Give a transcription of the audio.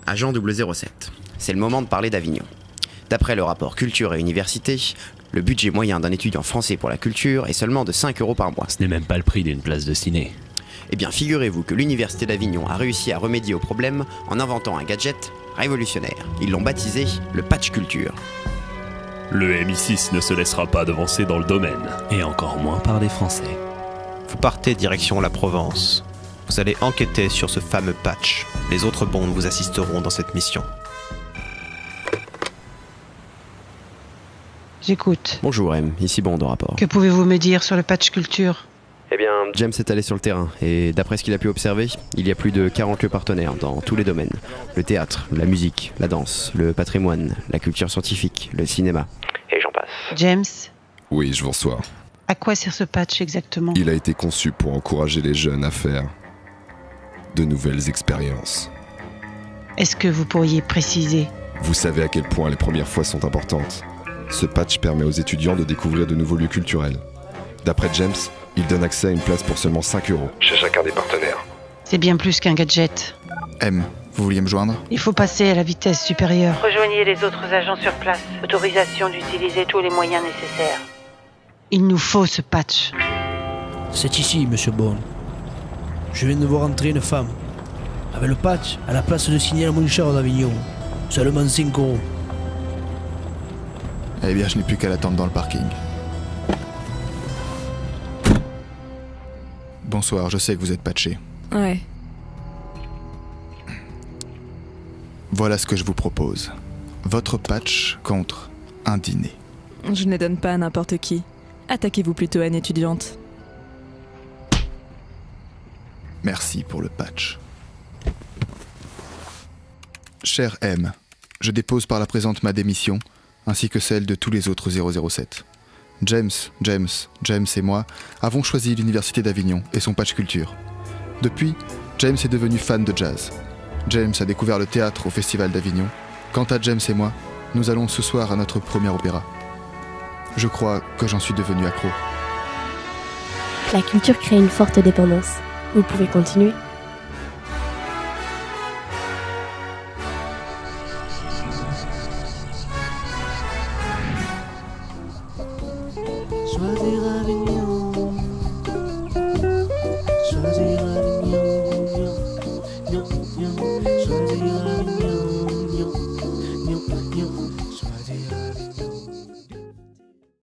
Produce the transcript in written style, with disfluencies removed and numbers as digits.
Agent 007, c'est le moment de parler d'Avignon. D'après le rapport Culture et Université, le budget moyen d'un étudiant français pour la culture est seulement de 5 € par mois. Ce n'est même pas le prix d'une place de ciné. Eh bien, figurez-vous que l'Université d'Avignon a réussi à remédier au problème en inventant un gadget révolutionnaire. Ils l'ont baptisé le patch culture. Le MI6 ne se laissera pas devancer dans le domaine. Et encore moins par des Français. Vous partez direction la Provence. Vous allez enquêter sur ce fameux patch. Les autres bondes vous assisteront dans cette mission. J'écoute. Bonjour M, ici Bond au rapport. Que pouvez-vous me dire sur le patch culture ? Eh bien, James est allé sur le terrain et d'après ce qu'il a pu observer, il y a plus de 40 lieux partenaires dans tous les domaines. Le théâtre, la musique, la danse, le patrimoine, la culture scientifique, le cinéma. Et j'en passe. James, Oui, je vous reçois. à quoi sert ce patch exactement ? Il a été conçu pour encourager les jeunes à faire de nouvelles expériences. Est-ce que vous pourriez préciser ? Vous savez à quel point les premières fois sont importantes. Ce patch permet aux étudiants de découvrir de nouveaux lieux culturels. D'après James, il donne accès à une place pour seulement 5 € chez chacun des partenaires. C'est bien plus qu'un gadget. M, vous vouliez me joindre ? Il faut passer à la vitesse supérieure. Rejoignez les autres agents sur place. Autorisation d'utiliser tous les moyens nécessaires. Il nous faut ce patch. C'est ici, monsieur Bond. Je viens de voir entrer une femme. Avec le patch, à la place de signer la moins chère d'Avignon. Seulement 5 €. Eh bien, je n'ai plus qu'à l'attendre dans le parking. Bonsoir, je sais que vous êtes patché. Ouais. Voilà ce que je vous propose. Votre patch contre un dîner. Je ne les donne pas à n'importe qui. Attaquez-vous plutôt à une étudiante. Merci pour le patch. Cher M, je dépose par la présente ma démission, ainsi que celle de tous les autres 007. James et moi avons choisi l'Université d'Avignon et son patch culture. Depuis, James est devenu fan de jazz. James a découvert le théâtre au Festival d'Avignon. Quant à James et moi, nous allons ce soir à notre premier opéra. Je crois que j'en suis devenu accro. La culture crée une forte dépendance. Vous pouvez continuer. Choisir Avignon.